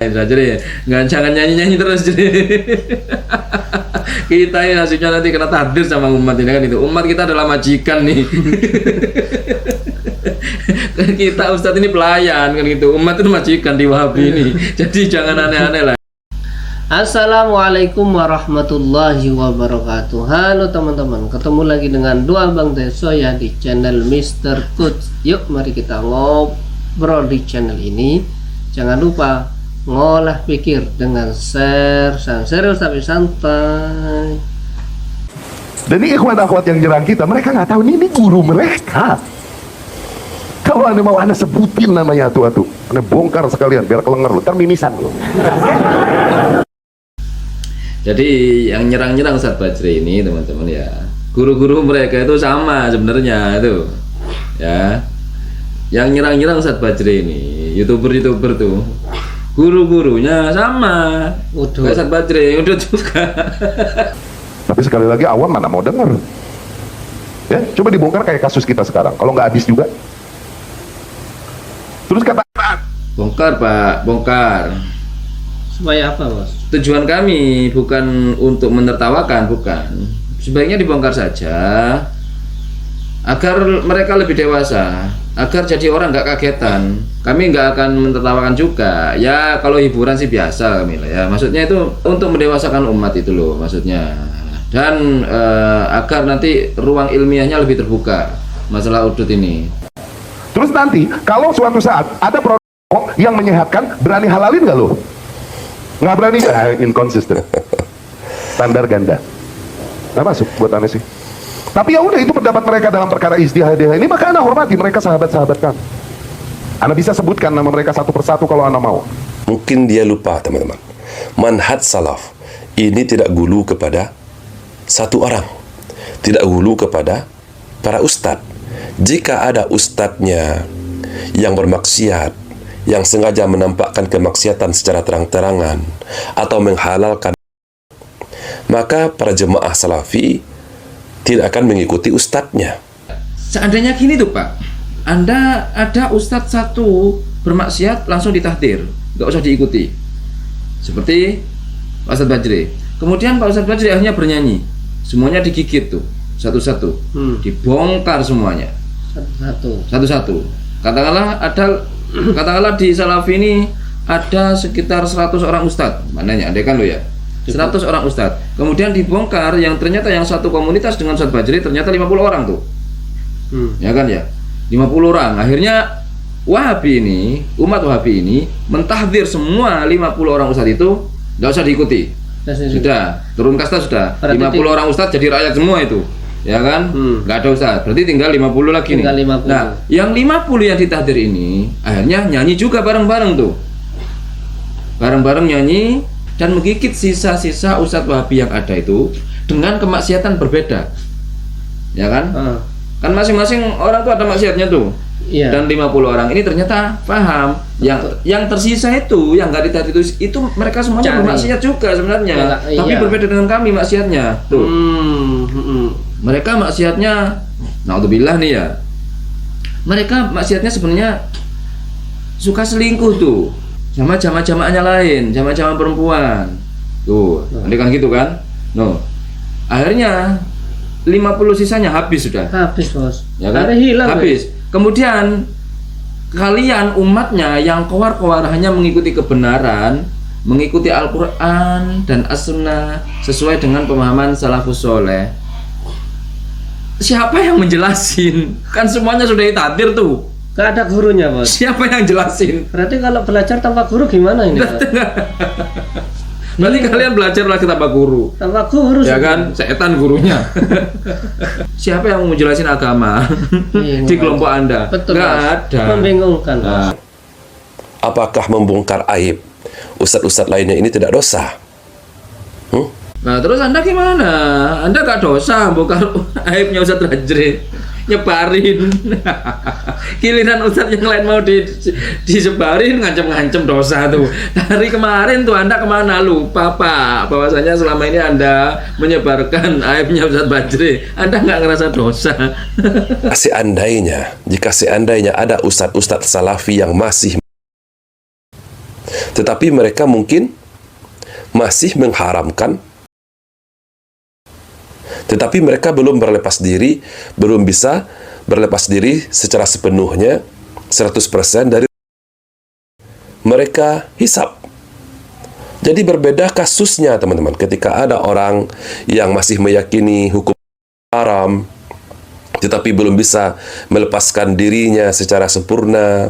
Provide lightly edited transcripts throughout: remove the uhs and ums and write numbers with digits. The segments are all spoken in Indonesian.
Jadi nggak, jangan nyanyi-nyanyi terus jadi. Kita ini nasibnya nanti kena takdir sama umat ini kan, itu umat kita adalah majikan nih. Kita ustadz ini pelayan kan gitu, umat itu majikan di Wahabi ini. Jadi jangan aneh-aneh lah. Assalamualaikum warahmatullahi wabarakatuh. Halo teman-teman, ketemu lagi dengan dua Bang Deso ya di channel Mr. Coach. Yuk mari kita ngobrol di channel ini. Jangan lupa ngolah pikir dengan share, serius tapi santai. Dan ini ikhwan akhwat yang nyerang kita, mereka nggak tahu ini guru mereka. Kalau anda mau anda sebutin namanya atu-atu, anda bongkar sekalian biar kelengar lu, termimisan lu. Jadi yang nyerang-nyerang Ustadz Bajri ini teman-teman ya, guru-guru mereka itu sama sebenarnya itu ya. Yang nyerang-nyerang Ustadz Bajri ini, youtuber tuh, guru-gurunya sama. Ustadz Bajri udah juga. Tapi sekali lagi awam mana mau dengar. Ya, coba dibongkar kayak kasus kita sekarang. Kalau nggak habis juga. Terus kata Bongkar Pak, bongkar. Supaya apa, Bos? Tujuan kami bukan untuk menertawakan, bukan. Sebaiknya dibongkar saja agar mereka lebih dewasa, agar jadi orang nggak kagetan. Kami nggak akan menertawakan juga. Ya kalau hiburan sih biasa kami lah ya. Maksudnya itu untuk mendewasakan umat itu loh maksudnya. Dan agar nanti ruang ilmiahnya lebih terbuka masalah udut ini. terus nanti kalau suatu saat ada produk yang menyehatkan, berani halalin nggak lo? Nggak berani, inconsistent, standar ganda, nggak masuk buat aneh sih. Tapi ya udah, itu pendapat mereka dalam perkara ijtihad ini, maka anda hormati mereka, sahabat-sahabat kan. Anda bisa sebutkan nama mereka satu persatu kalau anda mau. Mungkin dia lupa teman-teman, manhaj salaf ini tidak gulu kepada satu orang, tidak gulu kepada para ustadz. Jika ada ustadznya yang bermaksiat, yang sengaja menampakkan kemaksiatan secara terang-terangan atau menghalalkan, maka para jemaah salafi tidak akan mengikuti ustadznya. Seandainya gini tuh Pak, Anda ada ustadz satu bermaksiat langsung ditahdir, nggak usah diikuti. Seperti Pak Ustadz Bajri. Kemudian Pak Ustadz Bajri akhirnya bernyanyi, semuanya digigit tuh satu-satu, dibongkar semuanya satu-satu. Katakanlah di Salafi ini ada sekitar 100 orang ustadz, maknanya andai kan lo ya 100 orang ustadz, kemudian dibongkar yang ternyata yang satu komunitas dengan Ustadz Bajri ternyata 50 orang tuh, ya kan ya, 50 orang. Akhirnya Wahabi ini, umat Wahabi ini mentahdir semua 50 orang ustadz itu nggak usah diikuti, sudah turun kasta, sudah 50 orang ustadz jadi rakyat semua itu, ya kan, nggak ada ustadz, berarti tinggal 50 lagi nih. 50. Nah, yang 50 yang ditahdir ini akhirnya nyanyi juga bareng-bareng tuh, bareng-bareng nyanyi dan menggigit sisa-sisa ustadz Wahabi yang ada itu dengan kemaksiatan berbeda, ya kan? Kan masing-masing orang tuh ada maksiatnya tuh. Iya. Dan 50 orang ini ternyata paham yang tersisa itu, yang nggak ditahdir itu mereka semuanya bermaksiat juga sebenarnya, tapi berbeda dengan kami maksiatnya tuh. Mereka maksiatnya, naudzubillah nih ya, mereka maksiatnya sebenarnya suka selingkuh tuh sama jamaah-jamaahnya lain, jamaah-jamaah perempuan tuh, nanti kan gitu kan. No, akhirnya 50 sisanya habis sudah. Habis, Bos. Ya kan? Hilang, habis. Kemudian kalian umatnya yang kowar-kowar hanya mengikuti kebenaran, mengikuti Al-Quran dan As-Sunnah sesuai dengan pemahaman salafus soleh. Siapa yang menjelasin? Kan semuanya sudah ditahdir tuh. Gak ada gurunya, Bos. Siapa yang jelasin? Berarti kalau belajar tanpa guru gimana ini? Berarti kalian belajar lagi tanpa guru. Tanpa guru Ya kan, setan gurunya. Siapa yang mau jelasin agama di kelompok Anda? Betul, nggak Bos. ada. Membingungkan, Bos. Apakah membongkar aib ustadz-ustadz lainnya ini tidak dosa? Nah terus Anda gimana? Anda gak dosa bongkar aibnya Ustadz Bajri, nyebarin. Giliran Ustadz yang lain mau disebarin, ngancem-ngancem dosa tuh. Dari kemarin tuh Anda kemana? Lupa Pak, bahwasanya selama ini Anda menyebarkan aibnya Ustadz Bajri, Anda nggak ngerasa dosa. Jika seandainya ada ustadz-ustadz salafi yang masih tetapi mereka mungkin masih mengharamkan, tetapi mereka belum berlepas diri, belum bisa berlepas diri secara sepenuhnya 100% dari mereka hisab. Jadi berbeda kasusnya teman-teman, ketika ada orang yang masih meyakini hukum haram tetapi belum bisa melepaskan dirinya secara sempurna,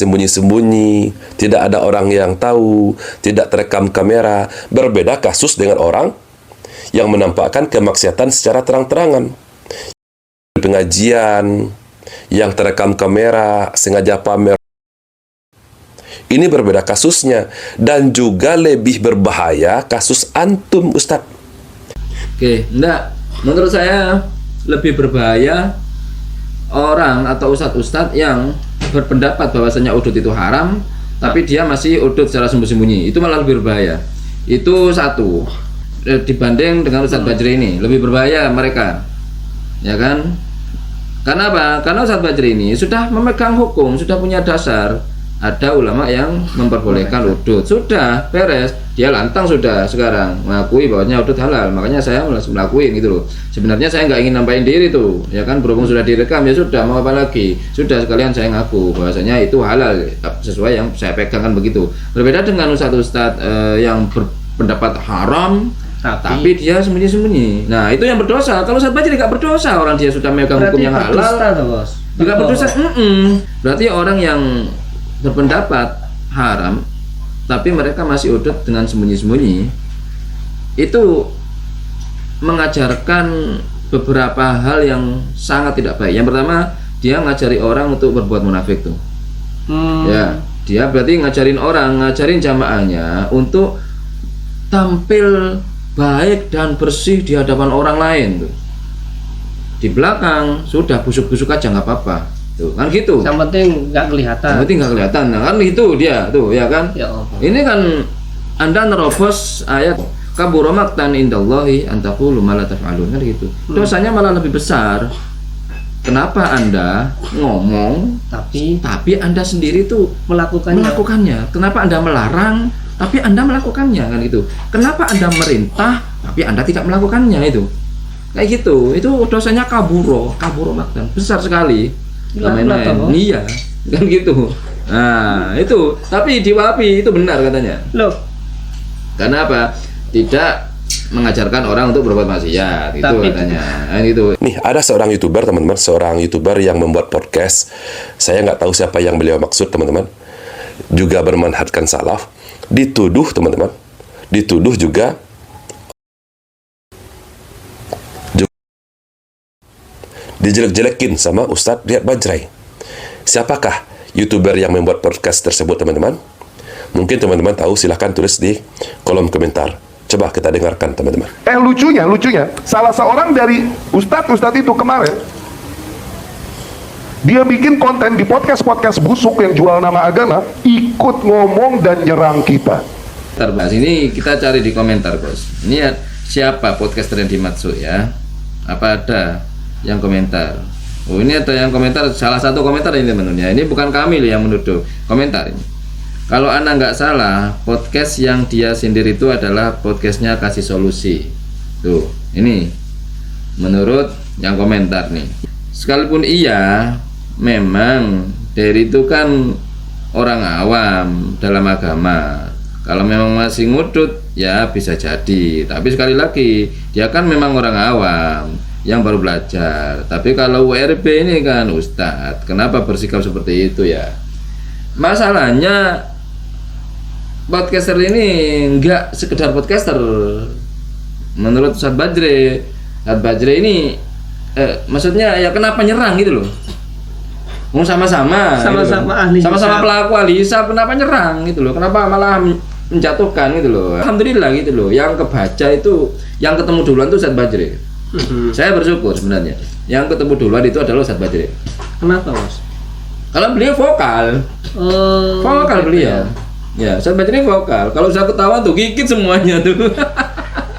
sembunyi-sembunyi, tidak ada orang yang tahu, tidak terekam kamera. Berbeda kasus dengan orang yang menampakkan kemaksiatan secara terang-terangan. Pengajian yang terekam kamera, sengaja pamer. Ini berbeda kasusnya, dan juga lebih berbahaya kasus antum, Ustadz. Oke, enggak. Menurut saya lebih berbahaya orang atau ustadz-ustadz yang berpendapat bahwasanya udut itu haram, tapi dia masih udut secara sembunyi-sembunyi. Itu malah lebih berbahaya. Itu satu. Dibanding dengan Ustadz Bajri ini, lebih berbahaya mereka. Ya kan? Karena apa? Karena Ustadz Bajri ini sudah memegang hukum, sudah punya dasar. Ada ulama yang memperbolehkan udut. Sudah beres, dia lantang sudah sekarang mengakui bahwanya udut halal. Makanya saya melakuin gitu loh. Sebenarnya saya nggak ingin nambahin diri tuh, ya kan, berhubung sudah direkam ya sudah, mau apa lagi? Sudah sekalian saya ngaku bahwasanya itu halal sesuai yang saya pegang kan begitu. Berbeda dengan ustadz-ustadz yang berpendapat haram tapi dia sembunyi-sembunyi. Nah, itu yang berdosa. Kalau Ustadz Bajri nggak berdosa, orang dia sudah memegang hukum yang halal. Nggak berdosa. Berarti orang yang berpendapat haram tapi mereka masih udut dengan sembunyi-sembunyi, itu mengajarkan beberapa hal yang sangat tidak baik. Yang pertama, dia ngajari orang untuk berbuat munafik tuh. Ya, dia berarti ngajarin orang, ngajarin jamaahnya untuk tampil baik dan bersih di hadapan orang lain tuh. Di belakang sudah busuk-busuk aja nggak apa-apa. Tuh, kan gitu. Yang penting nggak kelihatan. Yang penting nggak kelihatan. Nah, kan itu dia tuh, ya kan? Ya Allah. Ini kan Anda nerobos ayat kabura maqtan indallahi an taqulu ma la taf'alun, kan gitu. Dosanya malah lebih besar. Kenapa Anda ngomong tapi Anda sendiri tuh melakukannya? Kenapa Anda melarang tapi Anda melakukannya, kan gitu? Kenapa Anda merintah tapi Anda tidak melakukannya, itu? Kayak gitu. Itu dosanya kabura maqtan, besar sekali. Main-main, iya, kan gitu. Nah, itu. Tapi di Wahabi itu benar katanya. Loh. Karena apa? Tidak mengajarkan orang untuk berbuat maksiat, itu katanya. Nah, itu. Nih, ada seorang YouTuber, teman-teman, seorang YouTuber yang membuat podcast. Saya nggak tahu siapa yang beliau maksud, teman-teman. Juga bermanhajkan salaf. Dituduh, teman-teman. Dituduh juga dijelek-jelekin sama Ustadz Riyad Bajrai. Siapakah YouTuber yang membuat podcast tersebut, teman-teman? Mungkin teman-teman tahu, silahkan tulis di kolom komentar. Coba kita dengarkan, teman-teman. Lucunya, salah seorang dari ustadz itu kemarin, dia bikin konten di podcast busuk yang jual nama agama, ikut ngomong dan nyerang kita. Terbahas ini kita cari di komentar, bos. Ini ya, siapa podcaster yang dimaksud ya? Apa ada yang komentar? Oh, ini ada yang komentar, salah satu komentar ini teman-teman ya. Ini bukan kami yang menuduh, komentar ini. Kalau Anda nggak salah, podcast yang dia sindir itu adalah podcastnya Kasih Solusi. Tuh, ini menurut yang komentar nih. Sekalipun iya, memang Derry itu kan orang awam dalam agama. Kalau memang masih ngudut, ya bisa jadi. Tapi sekali lagi, dia kan memang orang awam yang baru belajar. Tapi kalau WRB ini kan Ustadz, kenapa bersikap seperti itu ya? Masalahnya podcaster ini enggak sekedar podcaster. Menurut Ustadz Bajri, ini maksudnya ya kenapa nyerang gitu loh? Sama-sama ahli, sama-sama pelaku ahli hisab, kenapa nyerang gitu loh? Kenapa malah menjatuhkan gitu loh? Alhamdulillah gitu loh. Yang kebaca itu, yang ketemu duluan itu Ustadz Bajri. Saya bersyukur sebenarnya. Yang ketemu duluan itu adalah Ustadz Bajri. Kenapa, Mas? Kalau beliau vokal. Vokal beliau. Ya, Ustadz Bajri vokal. Kalau saya ketawa tuh gigit semuanya tuh.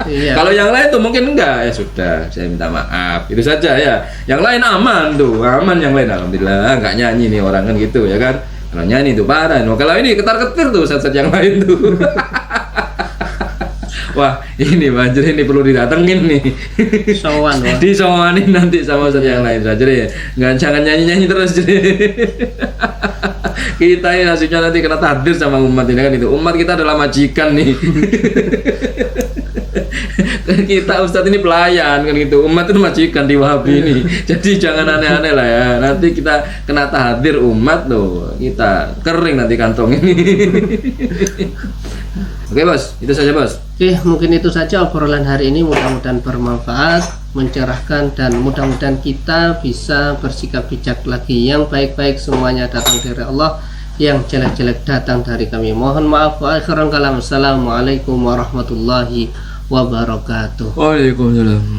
Iya. Kalau yang lain tuh mungkin enggak, ya sudah, saya minta maaf. Itu saja ya. Yang lain aman tuh, aman yang lain alhamdulillah. Enggak nyanyi nih orang kan gitu ya kan. Kalau nyanyi itu parah. No, kalau ini ketar-ketir tuh ustaz yang lain tuh. Wah, ini Banjir ini perlu didatengin nih. Sowan, wah. Disowanin nanti sama ustaz yang lain saja deh. Nggak, jangan nyanyi-nyanyi terus jadi. Kita ini nasibnya nanti kena takdir sama umat ini kan itu. Umat kita adalah majikan nih. Kita ustadz ini pelayan kan gitu, umat itu majikan di Wahabi ini. Jadi jangan aneh-aneh lah ya, nanti kita kena tahdir umat loh, kita kering nanti kantong ini. Oke bos, itu saja bos. Oke, mungkin itu saja obrolan hari ini, mudah-mudahan bermanfaat, mencerahkan, dan mudah-mudahan kita bisa bersikap bijak lagi. Yang baik-baik semuanya datang dari Allah, yang jelek-jelek datang dari kami. Mohon maaf, wa akhiran kalam. Assalamualaikum warahmatullahi wabarakatuh. Waalaikumsalam.